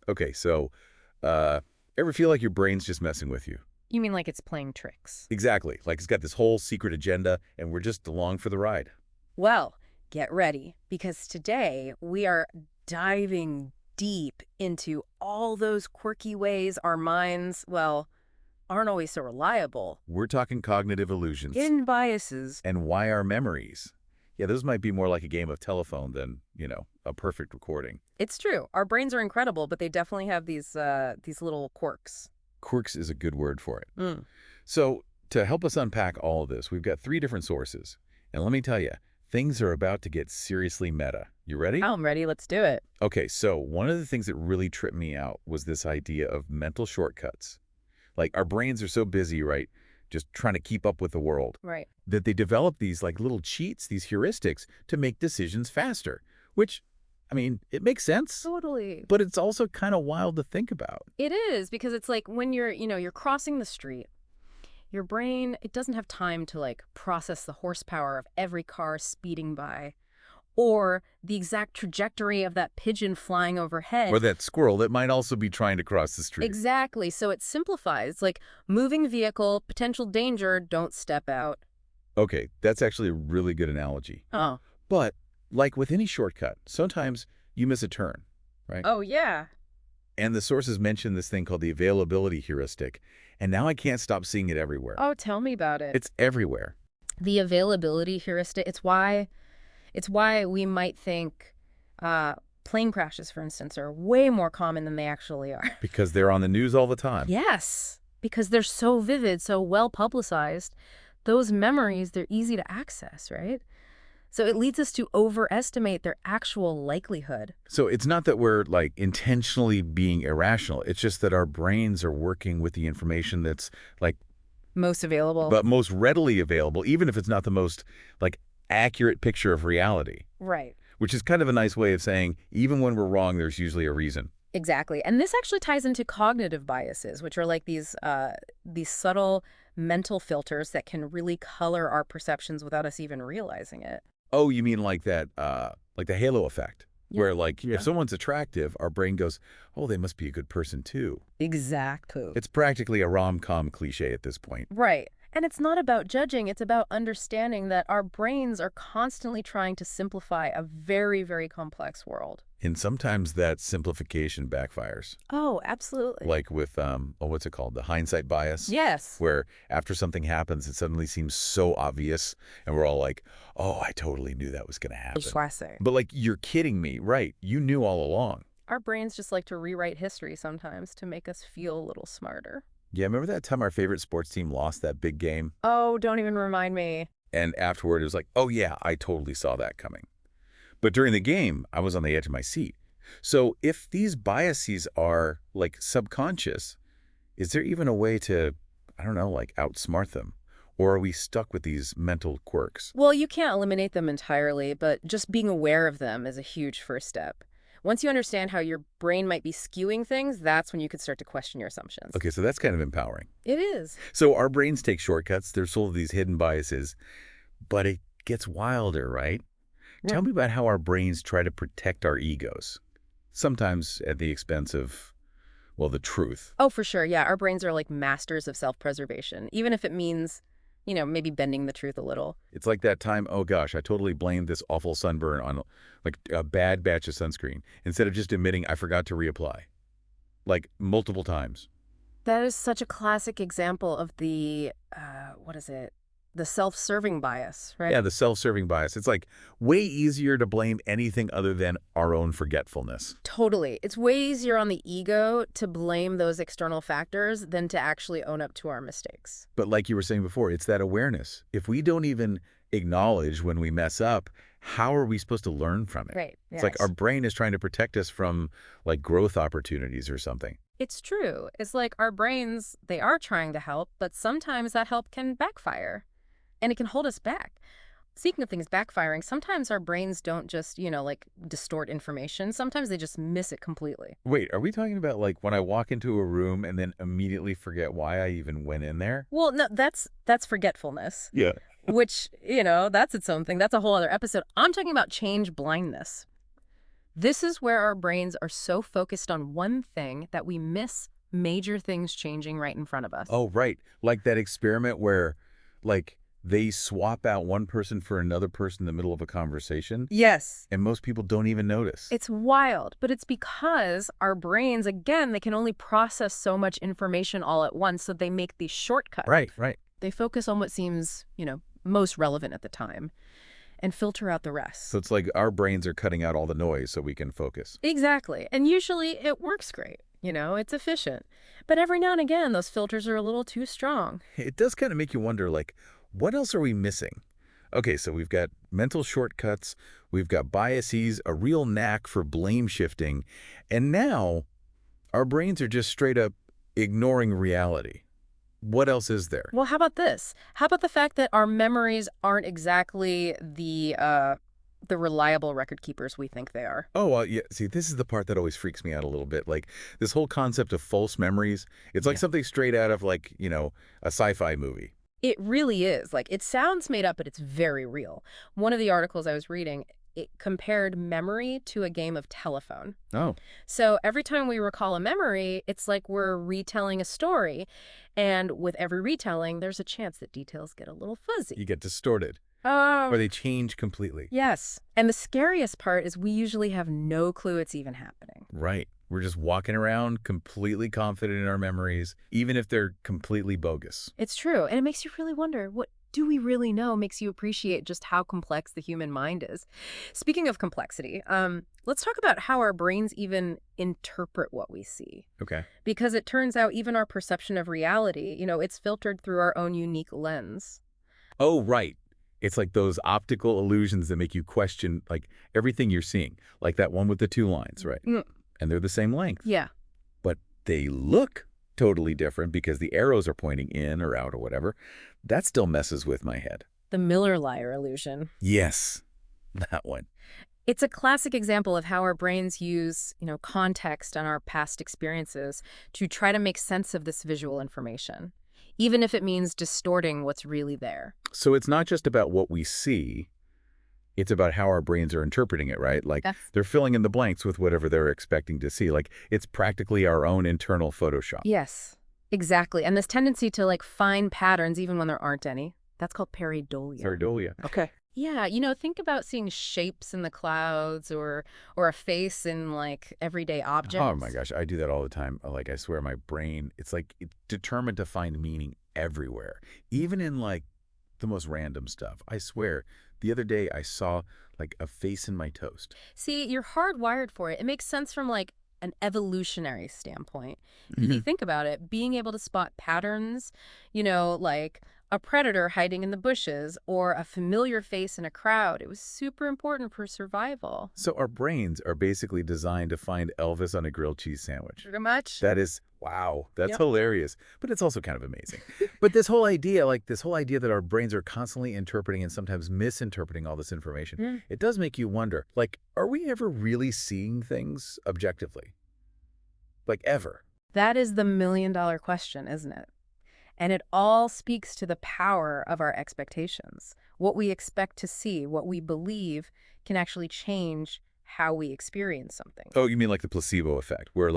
Okay, so ever feel like your brain's just messing with you? You mean like it's playing tricks? Exactly. Like it's got this whole secret agenda, and we're just along for the ride. Well, get ready, because today we are diving deep into all those quirky ways our minds, well, aren't always so reliable. We're talking cognitive illusions Hidden biases. and why our memories. Yeah, those might be more like a game of telephone than, a perfect recording. It's true. Our brains are incredible, but they definitely have these little quirks. Quirks is a good word for it. Mm. So, to help us unpack all of this, we've got three different sources. And let me tell you, things are about to get seriously meta. You ready? I'm ready. Let's do it. Okay, so one of the things that really tripped me out was this idea of mental shortcuts. Like, our brains are so busy, right, just trying to keep up with the world, Right. that they develop these, like, little cheats, these heuristics, to make decisions faster. Which, I mean, it makes sense, Totally. but it's also kind of wild to think about. It is, because it's like when you're crossing the street, your brain, it doesn't have time to like process the horsepower of every car speeding by or the exact trajectory of that pigeon flying overhead. Or that squirrel that might also be trying to cross the street. Exactly. So it simplifies, like moving vehicle, potential danger, don't step out. Okay, that's actually a really good analogy. Oh. But, like with any shortcut, sometimes you miss a turn, right? Oh, yeah. And the sources mention this thing called the availability heuristic, and now I can't stop seeing it everywhere. Oh, tell me about it. It's everywhere. The availability heuristic, it's why we might think plane crashes, for instance, are way more common than they actually are. Because they're on the news all the time. Yes, because they're so vivid, so well publicized. Those memories, they're easy to access, right? So it leads us to overestimate their actual likelihood. So it's not that we're, like, intentionally being irrational. It's just that our brains are working with the information that's, like, Most available. but most readily available, even if it's not the most, like, accurate picture of reality. Right. Which is kind of a nice way of saying, even when we're wrong, there's usually a reason. Exactly. And this actually ties into cognitive biases, which are like these subtle mental filters that can really color our perceptions without us even realizing it. Oh, you mean like that, like the halo effect, Yeah. where, like, Yeah. if someone's attractive, our brain goes, oh, they must be a good person too. Exactly. It's practically a rom-com cliche at this point. Right. And it's not about judging, it's about understanding that our brains are constantly trying to simplify a very, very complex world. And sometimes that simplification backfires. Oh, absolutely. Like with, what's it called? The hindsight bias? Yes. Where after something happens, it suddenly seems so obvious, and we're all like, oh, I totally knew that was going to happen. But, like, you're kidding me, right? You knew all along. Our brains just like to rewrite history sometimes to make us feel a little smarter. Yeah, remember that time our favorite sports team lost that big game? Oh, don't even remind me. And afterward, it was like, oh, yeah, I totally saw that coming. But during the game, I was on the edge of my seat. So if these biases are, like, subconscious, is there even a way to, I don't know, like, outsmart them? Or are we stuck with these mental quirks? Well, you can't eliminate them entirely, but just being aware of them is a huge first step. Once you understand how your brain might be skewing things, that's when you could start to question your assumptions. Okay, so that's kind of empowering. It is. So our brains take shortcuts. They're full of these hidden biases. But it gets wilder, right? Tell me about how our brains try to protect our egos. Sometimes at the expense of, well, the truth. Oh, for sure. Yeah, our brains are like masters of self-preservation, even if it means, maybe bending the truth a little. It's like that time, oh gosh, I totally blamed this awful sunburn on, like, a bad batch of sunscreen, instead of just admitting I forgot to reapply. Like, multiple times. That is such a classic example of the, what is it? The self-serving bias, right? Yeah, the self-serving bias. It's like way easier to blame anything other than our own forgetfulness. Totally. It's way easier on the ego to blame those external factors than to actually own up to our mistakes. But like you were saying before, it's that awareness. If we don't even acknowledge when we mess up, how are we supposed to learn from it? Right. It's like our brain is trying to protect us from, like, growth opportunities or something. It's true. It's like our brains, they are trying to help, but sometimes that help can backfire. And it can hold us back. Speaking of things backfiring, sometimes our brains don't just, like distort information. Sometimes they just miss it completely. Wait, are we talking about, like, when I walk into a room and then immediately forget why I even went in there? Well, no, that's forgetfulness. Yeah. Which, that's its own thing. That's a whole other episode. I'm talking about change blindness. This is where our brains are so focused on one thing that we miss major things changing right in front of us. Oh, right. Like that experiment where, like, they swap out one person for another person in the middle of a conversation, Yes. and most people don't even notice. It's wild, but it's because our brains, again, they can only process so much information all at once, so they make these shortcuts. Right, right. They focus on what seems, most relevant at the time and filter out the rest. So it's like our brains are cutting out all the noise so we can focus. Exactly. And usually it works great. It's efficient. But every now and again, those filters are a little too strong. It does kind of make you wonder, like, what else are we missing? Okay, so we've got mental shortcuts, we've got biases, a real knack for blame shifting, and now our brains are just straight up ignoring reality. What else is there? Well, how about this? How about the fact that our memories aren't exactly the reliable record keepers we think they are? Oh, yeah. See, this is the part that always freaks me out a little bit. Like, this whole concept of false memories, it's like something straight out of, like, a sci-fi movie. It really is. Like, it sounds made up, but it's very real. One of the articles I was reading, it compared memory to a game of telephone. Oh. So every time we recall a memory, it's like we're retelling a story. And with every retelling, there's a chance that details get a little fuzzy. You get distorted. Oh. Or they change completely. Yes. And the scariest part is we usually have no clue it's even happening. Right. We're just walking around completely confident in our memories, even if they're completely bogus. It's true. And it makes you really wonder, what do we really know? Makes you appreciate just how complex the human mind is. Speaking of complexity, let's talk about how our brains even interpret what we see. Okay. Because it turns out even our perception of reality, it's filtered through our own unique lens. Oh, right. It's like those optical illusions that make you question, like, everything you're seeing. Like that one with the two lines, right? Mm. And they're the same length. Yeah. But they look totally different because the arrows are pointing in or out or whatever. That still messes with my head. The Miller-Lyer illusion. Yes, that one. It's a classic example of how our brains use, context and our past experiences to try to make sense of this visual information, even if it means distorting what's really there. So it's not just about what we see. It's about how our brains are interpreting it, right? Like, they're filling in the blanks with whatever they're expecting to see. Like, it's practically our own internal Photoshop. Yes, exactly. And this tendency to, find patterns even when there aren't any, that's called pareidolia. Pareidolia. Okay. Yeah, think about seeing shapes in the clouds or a face in, everyday objects. Oh, my gosh. I do that all the time. Like, I swear my brain, it's determined to find meaning everywhere, even in, the most random stuff. I swear, the other day I saw, a face in my toast. See, you're hardwired for it. It makes sense from, an evolutionary standpoint. If you think about it, being able to spot patterns, like a predator hiding in the bushes or a familiar face in a crowd, it was super important for survival. So our brains are basically designed to find Elvis on a grilled cheese sandwich. Pretty much. That is, wow, that's hilarious. But it's also kind of amazing. But this whole idea, that our brains are constantly interpreting and sometimes misinterpreting all this information, it does make you wonder, are we ever really seeing things objectively? Ever? That is the million-dollar question, isn't it? And it all speaks to the power of our expectations. What we expect to see, what we believe, can actually change how we experience something. Oh, you mean like the placebo effect, where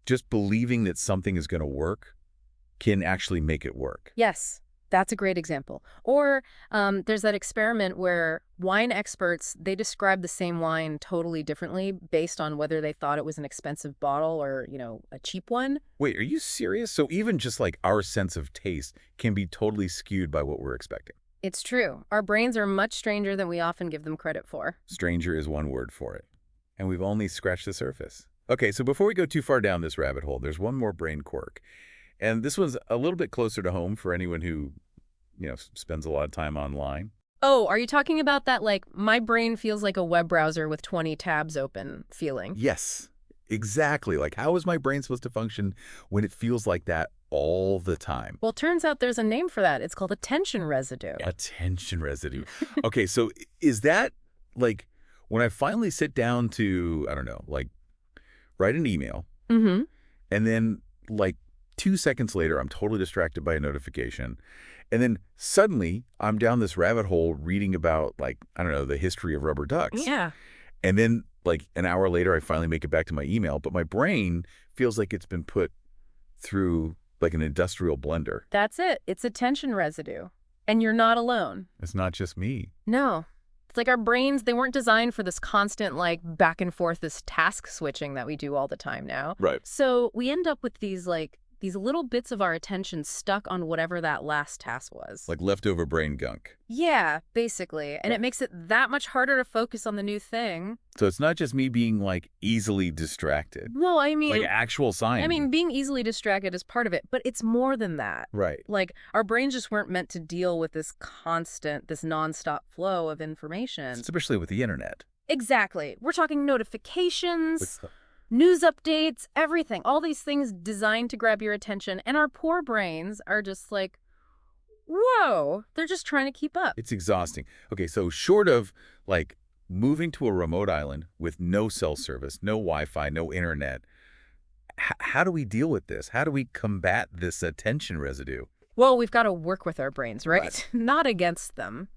just believing that something is going to work can actually make it work? Yes, that's a great example. Or there's that experiment where wine experts, they describe the same wine totally differently based on whether they thought it was an expensive bottle or, a cheap one. Wait, are you serious? So even just our sense of taste can be totally skewed by what we're expecting? It's true. Our brains are much stranger than we often give them credit for. Stranger is one word for it. And we've only scratched the surface. Okay, so before we go too far down this rabbit hole, there's one more brain quirk. And this one's a little bit closer to home for anyone who, spends a lot of time online. Oh, are you talking about that, my brain feels like a web browser with 20 tabs open feeling? Yes, exactly. How is my brain supposed to function when it feels like that all the time? Well, turns out there's a name for that. It's called attention residue. Attention residue. Okay, so is that, when I finally sit down to, I don't know, write an email, and then, 2 seconds later, I'm totally distracted by a notification. And then suddenly I'm down this rabbit hole reading about, I don't know, the history of rubber ducks. Yeah. And then Like an hour later, I finally make it back to my email, but my brain feels like it's been put through like an industrial blender. That's it. It's attention residue. And you're not alone. It's not just me. No. It's like our brains, they weren't designed for this constant, like, back and forth, this task switching that we do all the time now. Right. So we end up with these little bits of our attention stuck on whatever that last task was. Like leftover brain gunk. Yeah, basically. And it makes it that much harder to focus on the new thing. So it's not just me being like easily distracted. Well, I mean... Like actual signs. I mean, being easily distracted is part of it, but it's more than that. Right. Like, our brains just weren't meant to deal with this constant, this nonstop flow of information. Especially with the internet. Exactly. We're talking notifications, news updates, everything. All these things designed to grab your attention, and our poor brains are just like, whoa, they're just trying to keep up. It's exhausting. Okay, so short of like moving to a remote island with no cell service, no Wi-Fi, no internet, how do we deal with this? How do we combat this attention residue? Well, we've got to work with our brains, right? Not against them.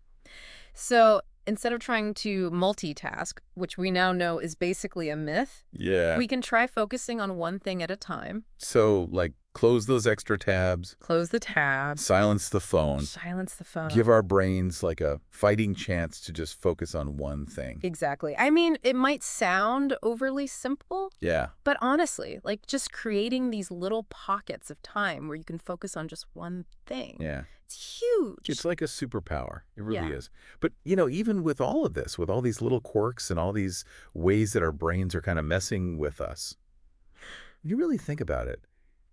So instead of trying to multitask, which we now know is basically a myth, we can try focusing on one thing at a time. So, like, close those extra tabs. Close the tabs. Silence the phone. Silence the phone. Give our brains, like, a fighting chance to just focus on one thing. Exactly. I mean, it might sound overly simple. Yeah. But honestly, like, just creating these little pockets of time where you can focus on just one thing. Yeah. It's huge. It's like a superpower. It really is. But, you know, even with all of this, with all these little quirks and all these ways that our brains are kind of messing with us, you really think about it,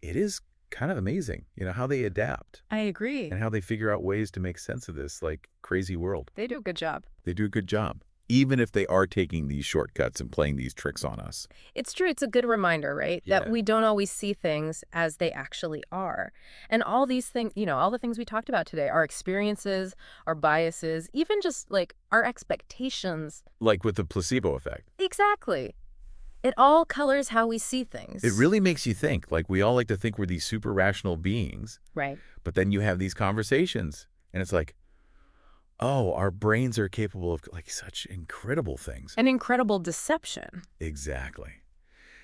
it is kind of amazing, you know, how they adapt. I agree. And how they figure out ways to make sense of this, like, crazy world. They do a good job. They do a good job, even if they are taking these shortcuts and playing these tricks on us. It's true. It's a good reminder, right? Yeah. That we don't always see things as they actually are. And all these things, you know, all the things we talked about today, our experiences, our biases, even just like our expectations. Like with the placebo effect. Exactly. It all colors how we see things. It really makes you think. Like, we all like to think we're these super rational beings. Right. But then you have these conversations, and it's like, oh, our brains are capable of, like, such incredible things. An incredible deception. Exactly.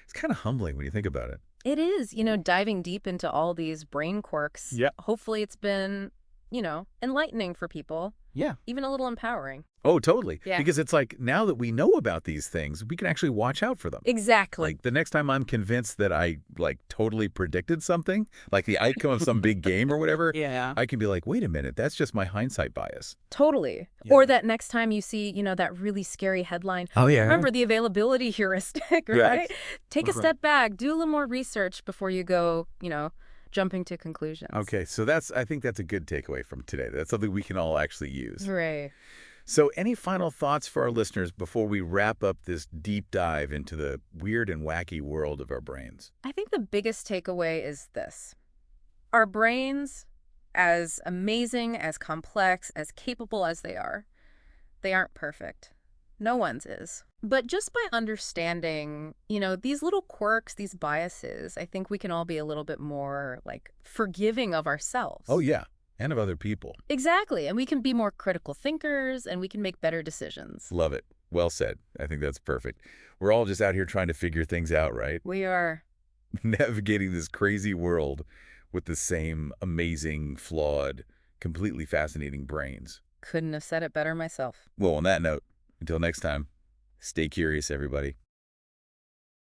It's kind of humbling when you think about it. It is, you know, diving deep into all these brain quirks. Yeah. Hopefully it's been, you know, enlightening for people. Yeah. Even a little empowering. Oh, totally. Yeah. Because it's like, now that we know about these things, we can actually watch out for them. Exactly. Like, the next time I'm convinced that I, like, totally predicted something, like the outcome of some big game or whatever, I can be like, wait a minute, that's just my hindsight bias. Totally. Yeah. Or that next time you see, you know, that really scary headline. Oh, yeah. Remember the availability heuristic, right? Take a step back, do a little more research before you go, you know, jumping to conclusions. Okay, so I think that's a good takeaway from today. That's something we can all actually use. Hooray. So any final thoughts for our listeners before we wrap up this deep dive into the weird and wacky world of our brains? I think the biggest takeaway is this. Our brains, as amazing, as complex, as capable as they aren't perfect. No one's is. But just by understanding, you know, these little quirks, these biases, I think we can all be a little bit more, like, forgiving of ourselves. Oh, yeah. And of other people. Exactly. And we can be more critical thinkers, and we can make better decisions. Love it. Well said. I think that's perfect. We're all just out here trying to figure things out, right? We are. Navigating this crazy world with the same amazing, flawed, completely fascinating brains. Couldn't have said it better myself. Well, on that note, until next time, stay curious, everybody.